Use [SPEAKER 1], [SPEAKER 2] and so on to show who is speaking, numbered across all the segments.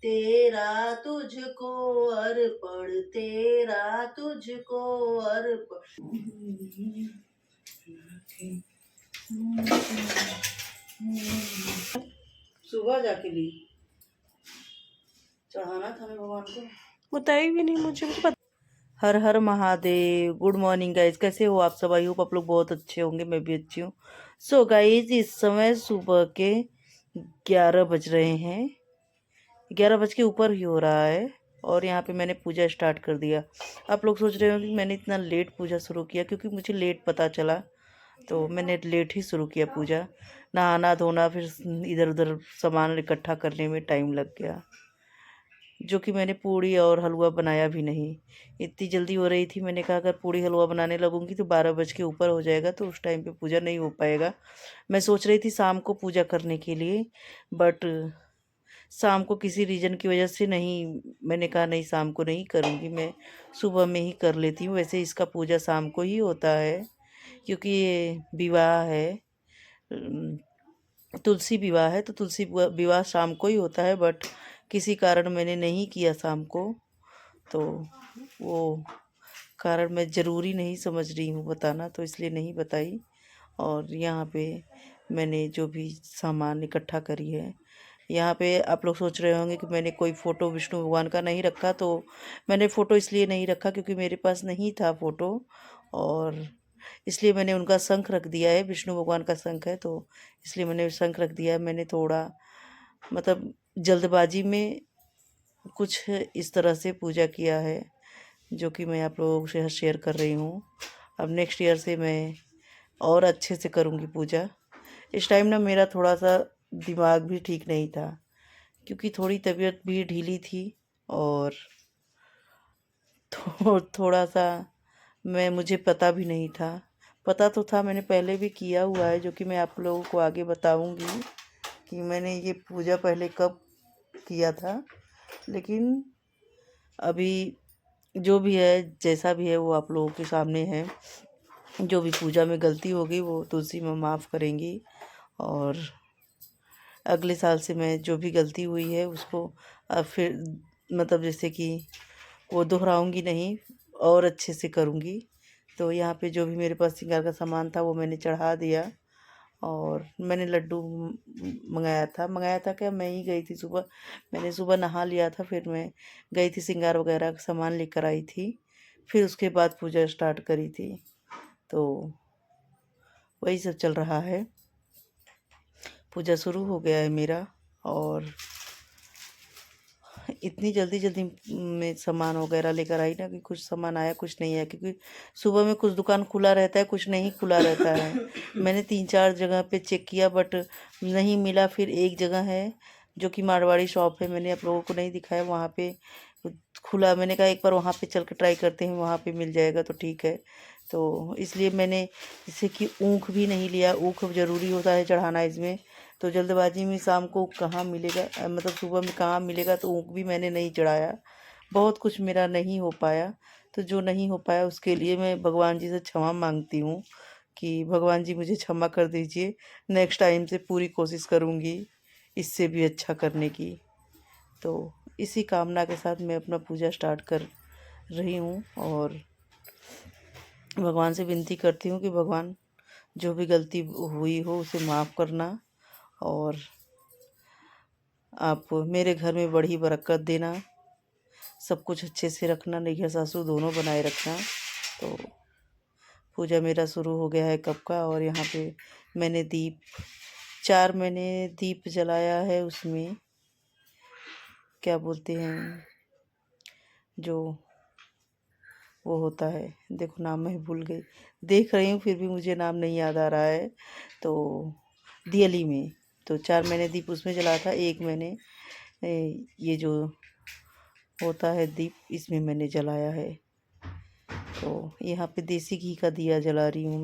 [SPEAKER 1] तेरा तुझको अर्पण, तेरा तुझको अर्पण। सुबह जाके ली, चढ़ाना था भगवान को,
[SPEAKER 2] बताई भी नहीं मुझे पता।
[SPEAKER 1] हर हर महादेव। गुड मॉर्निंग गाइज, कैसे हो आप सब? आई होप आप लोग बहुत अच्छे होंगे, मैं भी अच्छी हूँ। सो गाइज, इस समय सुबह के 11 बज रहे हैं, 11 बज के ऊपर ही हो रहा है। और यहाँ पे मैंने पूजा स्टार्ट कर दिया। आप लोग सोच रहे हो कि मैंने इतना लेट पूजा शुरू किया, क्योंकि मुझे लेट पता चला, तो मैंने लेट ही शुरू किया पूजा। नहाना धोना, फिर इधर उधर सामान इकट्ठा करने में टाइम लग गया, जो कि मैंने पूड़ी और हलवा बनाया भी नहीं। इतनी जल्दी हो रही थी, मैंने कहा अगर पूड़ी हलवा बनाने लगूंगी तो 12 बज के ऊपर हो जाएगा, तो उस टाइम पे पूजा नहीं हो पाएगा। मैं सोच रही थी शाम को पूजा करने के लिए, बट शाम को किसी रीज़न की वजह से नहीं, मैंने कहा नहीं शाम को नहीं करूँगी, मैं सुबह में ही कर लेती हूँ। वैसे इसका पूजा शाम को ही होता है, क्योंकि ये विवाह है, तुलसी विवाह है, तो तुलसी विवाह शाम को ही होता है। बट किसी कारण मैंने नहीं किया शाम को, तो वो कारण मैं ज़रूरी नहीं समझ रही हूँ बताना, तो इसलिए नहीं बताई। और यहाँ पे मैंने जो भी सामान इकट्ठा करी है, यहाँ पे आप लोग सोच रहे होंगे कि मैंने कोई फ़ोटो विष्णु भगवान का नहीं रखा, तो मैंने फ़ोटो इसलिए नहीं रखा क्योंकि मेरे पास नहीं था फ़ोटो, और इसलिए मैंने उनका शंख रख दिया है। विष्णु भगवान का शंख है, तो इसलिए मैंने शंख रख दिया है। मैंने थोड़ा मतलब जल्दबाजी में कुछ इस तरह से पूजा किया है, जो कि मैं आप लोगों से शेयर कर रही हूँ। अब नेक्स्ट ईयर से मैं और अच्छे से करूँगी पूजा। इस टाइम ना मेरा थोड़ा सा दिमाग भी ठीक नहीं था, क्योंकि थोड़ी तबीयत भी ढीली थी, और थोड़ा सा मुझे पता भी नहीं था। पता तो था, मैंने पहले भी किया हुआ है, जो कि मैं आप लोगों को आगे बताऊंगी कि मैंने ये पूजा पहले कब किया था। लेकिन अभी जो भी है, जैसा भी है, वो आप लोगों के सामने है। जो भी पूजा में गलती होगी वो तुलसी में माफ़ करेंगी, और अगले साल से मैं जो भी गलती हुई है उसको फिर मतलब जैसे कि वो दोहराऊंगी नहीं, और अच्छे से करूँगी। तो यहाँ पे जो भी मेरे पास श्रृंगार का सामान था वो मैंने चढ़ा दिया, और मैंने लड्डू मंगाया था क्या, मैं ही गई थी सुबह। मैंने सुबह नहा लिया था, फिर मैं गई थी श्रृंगार वगैरह का सामान लेकर आई थी, फिर उसके बाद पूजा स्टार्ट करी थी। तो वही सब चल रहा है, पूजा शुरू हो गया है मेरा। और इतनी जल्दी जल्दी में सामान वगैरह लेकर आई ना, कि कुछ सामान आया कुछ नहीं आया, क्योंकि सुबह में कुछ दुकान खुला रहता है, कुछ नहीं खुला रहता है। मैंने 3-4 जगह पे चेक किया, बट नहीं मिला। फिर एक जगह है जो कि मारवाड़ी शॉप है, मैंने आप लोगों को नहीं दिखाया, वहाँ पे खुला। मैंने कहा एक बार वहाँ पे चल के ट्राई करते हैं, वहाँ पे मिल जाएगा तो ठीक है। तो इसलिए मैंने जैसे कि ऊख भी नहीं लिया, ऊख ज़रूरी होता है चढ़ाना इसमें, तो जल्दबाजी में शाम को कहाँ मिलेगा, मतलब सुबह में कहाँ मिलेगा, तो ऊख भी मैंने नहीं चढ़ाया। बहुत कुछ मेरा नहीं हो पाया, तो जो नहीं हो पाया उसके लिए मैं भगवान जी से क्षमा मांगती हूँ, कि भगवान जी मुझे क्षमा कर दीजिए। नेक्स्ट टाइम से पूरी कोशिश करूँगी इससे भी अच्छा करने की। तो इसी कामना के साथ मैं अपना पूजा स्टार्ट कर रही हूँ, और भगवान से विनती करती हूँ कि भगवान जो भी गलती हुई हो उसे माफ़ करना, और आप मेरे घर में बड़ी बरकत देना, सब कुछ अच्छे से रखना, नैहर सासू दोनों बनाए रखना। तो पूजा मेरा शुरू हो गया है कब का, और यहाँ पे मैंने 4 मैंने दीप जलाया है। उसमें क्या बोलते हैं, जो वो होता है, देखो नाम मैं भूल गई, देख रही हूँ फिर भी मुझे नाम नहीं याद आ रहा है। तो दियली में तो 4 मैंने दीप उसमें जलाया था। एक मैंने ये जो होता है दीप, इसमें मैंने जलाया है। तो यहाँ पे देसी घी का दिया जला रही हूँ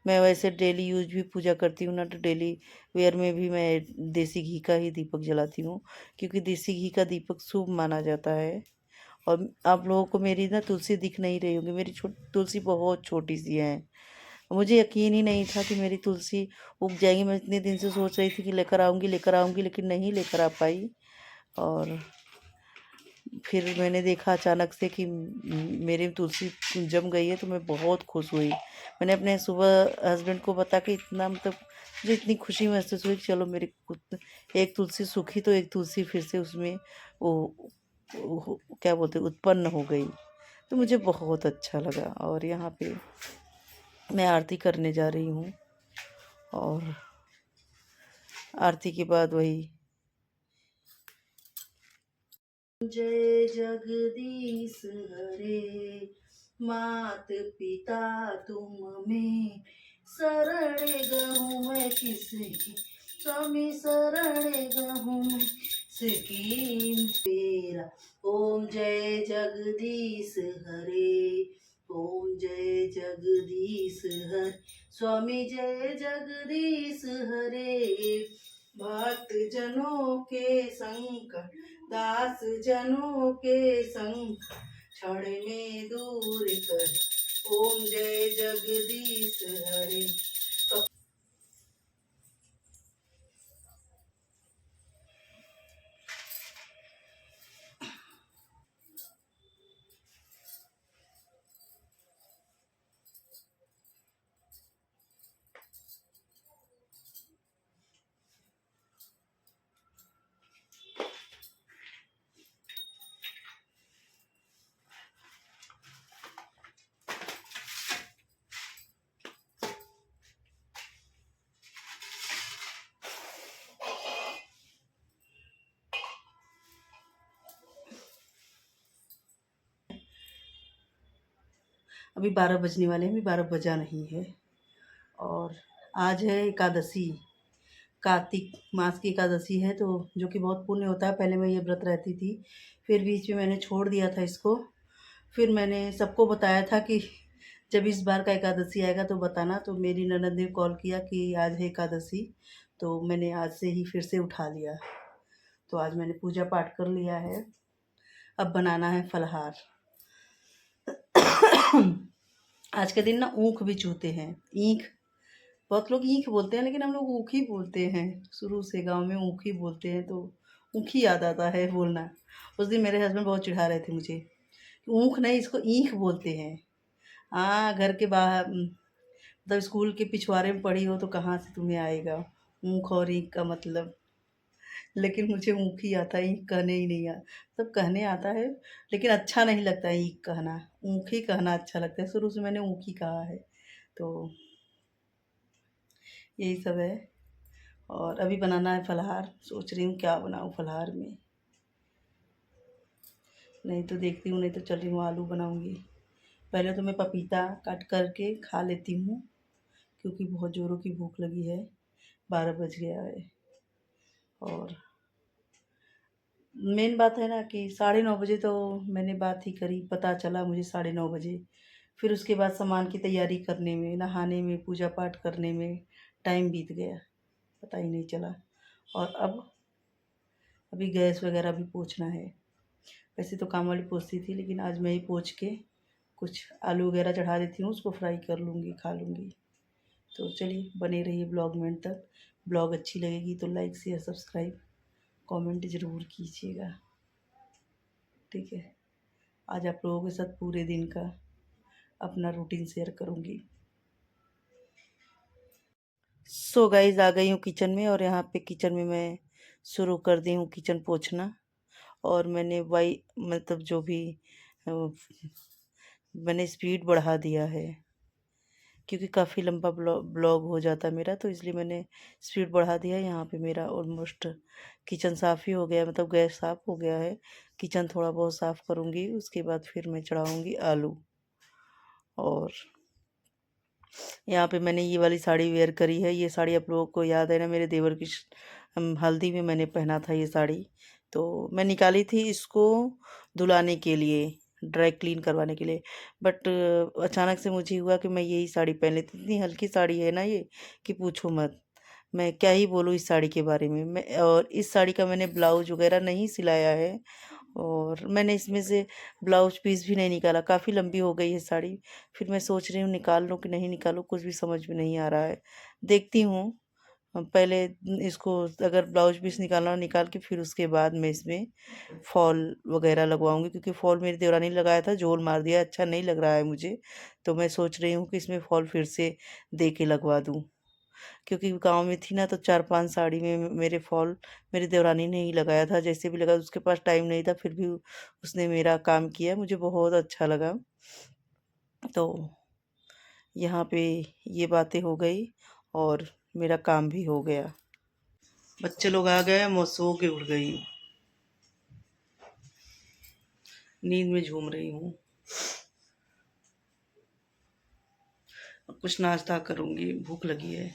[SPEAKER 1] मैं वैसे डेली यूज भी पूजा करती हूँ ना, तो डेली वेयर में भी मैं देसी घी का ही दीपक जलाती हूँ, क्योंकि देसी घी का दीपक शुभ माना जाता है। और आप लोगों को मेरी ना तुलसी दिख नहीं रही होगी, मेरी तुलसी बहुत छोटी सी है। मुझे यकीन ही नहीं था कि मेरी तुलसी उग जाएगी। मैं इतने दिन से सोच रही थी कि लेकर आऊँगी, लेकिन नहीं लेकर आ पाई। और फिर मैंने देखा अचानक से कि मेरे में तुलसी जम गई है, तो मैं बहुत खुश हुई। मैंने अपने सुबह हस्बैंड को बता के इतना मतलब मुझे इतनी खुशी महसूस हुई कि चलो मेरी एक तुलसी सूखी तो एक तुलसी फिर से उसमें क्या बोलते उत्पन्न हो गई। तो मुझे बहुत अच्छा लगा। और यहाँ पे मैं आरती करने जा रही हूँ, और आरती के बाद वही जय जगदीश हरे, मात पिता तुम में शरण गहूँ मैं किसकी, स्वामी शरण गहूँ मैं किसकी तेरा। ओम जय जगदीश हरे, ओम जय जगदीश हरे, स्वामी जय जगदीश हरे। भक्त जनों के संकट, दास जनों के संकट क्षण में दूर कर। ओम जय जगदीश हरे। अभी 12 बजने वाले हैं, अभी 12 बजा नहीं है। और आज है एकादशी, कार्तिक मास की एकादशी है, तो जो कि बहुत पुण्य होता है। पहले मैं ये व्रत रहती थी, फिर बीच में मैंने छोड़ दिया था इसको। फिर मैंने सबको बताया था कि जब इस बार का एकादशी आएगा तो बताना। तो मेरी ननद ने कॉल किया कि आज है एकादशी, तो मैंने आज से ही फिर से उठा लिया। तो आज मैंने पूजा पाठ कर लिया है, अब बनाना है फलाहार। आज के दिन ना ऊख भी चूते हैं, ईख, बहुत लोग ईख बोलते हैं लेकिन हम लोग ऊख ही बोलते हैं। शुरू से गांव में ऊख ही बोलते हैं, तो ऊख ही याद आता है बोलना। उस दिन मेरे हस्बैंड बहुत चिढ़ा रहे थे मुझे, ऊख नहीं इसको ईख बोलते हैं। हाँ, घर के बाहर मतलब स्कूल के पिछवाड़े में पढ़ी हो तो कहाँ से तुम्हें आएगा ऊख और ईख का मतलब। लेकिन मुझे ऊख ही आता है, ईख कहने ही नहीं आता। सब कहने आता है लेकिन अच्छा नहीं लगता ईख कहना, ऊख ही कहना अच्छा लगता है। शुरू से मैंने ऊख ही कहा है, तो यही सब है। और अभी बनाना है फलाहार, सोच रही हूँ क्या बनाऊँ फलाहार में। नहीं तो देखती हूँ, नहीं तो चल रही हूँ आलू बनाऊँगी। पहले तो मैं पपीता काट करके खा लेती हूँ, क्योंकि बहुत ज़ोरों की भूख लगी है, 12 बज गया है। और मेन बात है ना कि 9:30 बजे तो मैंने बात ही करी, पता चला मुझे 9:30 बजे। फिर उसके बाद सामान की तैयारी करने में, नहाने में, पूजा पाठ करने में टाइम बीत गया, पता ही नहीं चला। और अब अभी गैस वगैरह भी पोंछना है। वैसे तो काम वाली पोंछती थी, लेकिन आज मैं ही पोंछ के कुछ आलू वगैरह चढ़ा देती हूँ, उसको फ्राई कर लूँगी, खा लूँगी। तो चलिए बने रहिए ब्लॉग में एंड तक। ब्लॉग अच्छी लगेगी तो लाइक शेयर सब्सक्राइब कमेंट ज़रूर कीजिएगा, ठीक है। आज आप लोगों के साथ पूरे दिन का अपना रूटीन शेयर करूँगी। सो गाइस, आ गई हूँ किचन में, और यहाँ पे किचन में मैं शुरू कर दी हूँ किचन पोंछना। और मैंने वाई मतलब जो भी अ, मैंने स्पीड बढ़ा दिया है, क्योंकि काफ़ी लंबा ब्लॉग हो जाता है मेरा, तो इसलिए मैंने स्पीड बढ़ा दिया है। यहाँ पे मेरा ऑलमोस्ट किचन साफ़ ही हो गया, मतलब गैस साफ़ हो गया है। किचन थोड़ा बहुत साफ़ करूँगी, उसके बाद फिर मैं चढ़ाऊँगी आलू। और यहाँ पे मैंने ये वाली साड़ी वेयर करी है। ये साड़ी आप लोगों को याद है ना, मेरे देवर की हल्दी में मैंने पहना था ये साड़ी। तो मैं निकाली थी इसको धुलाने के लिए, ड्राई क्लीन करवाने के लिए। बट अचानक से मुझे हुआ कि मैं यही साड़ी पहन लेती। इतनी हल्की साड़ी है ना ये कि पूछो मत। मैं क्या ही बोलूँ इस साड़ी के बारे में। मैं और इस साड़ी का मैंने ब्लाउज वगैरह नहीं सिलाया है, और मैंने इसमें से ब्लाउज पीस भी नहीं निकाला। काफ़ी लंबी हो गई है साड़ी। फिर मैं सोच रही हूँ निकाल लूँ कि नहीं निकालूँ, कुछ भी समझ में नहीं आ रहा है। देखती हूँ, पहले इसको अगर ब्लाउज पीस निकालना हो निकाल के फिर उसके बाद मैं इसमें फॉल वगैरह लगवाऊंगी, क्योंकि फॉल मेरी देवरानी ने लगाया था, झोल मार दिया, अच्छा नहीं लग रहा है मुझे। तो मैं सोच रही हूँ कि इसमें फॉल फिर से दे के लगवा दूँ, क्योंकि गांव में थी ना तो 4-5 साड़ी में मेरे फॉल मेरी देवरानी ने ही लगाया था। जैसे भी लगा, उसके पास टाइम नहीं था फिर भी उसने मेरा काम किया, मुझे बहुत अच्छा लगा। तो यहाँ पे ये बातें हो गई और मेरा काम भी हो गया। बच्चे लोग आ गए, मैं सो के उठ गई हूँ, नींद में झूम रही हूँ। अब कुछ नाश्ता करूँगी, भूख लगी है।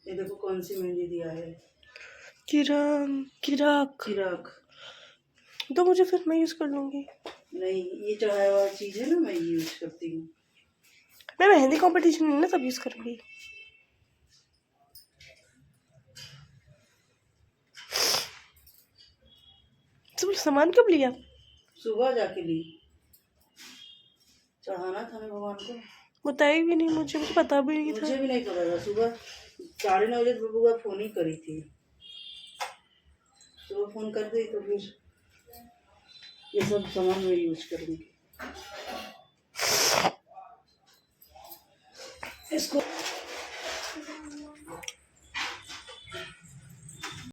[SPEAKER 1] ये देखो कौन सी मेहंदी दिया है,
[SPEAKER 2] किराक।
[SPEAKER 1] चिराग।
[SPEAKER 2] तो मुझे फिर मैं यूज़ कर लूँगी।
[SPEAKER 1] नहीं, ये चढ़ाया हुआ चीज़ है ना, मैं ये यूज करती हूँ।
[SPEAKER 2] मैं मेहंदी कंपटीशन नहीं ना तब यूज़ करूँगी। तो सामान कब लिया?
[SPEAKER 1] सुबह जाके ली, चढ़ाना था ना भगवान को।
[SPEAKER 2] बताई भी नहीं मुझे पता भी नहीं था।
[SPEAKER 1] मुझे भी नहीं पता था, सुबह 9:30 बजे बबुआ फोन ही करी थी। सुबह फोन कर दी तो फिर ये सब सामान मैं यूज करूँगी। इसको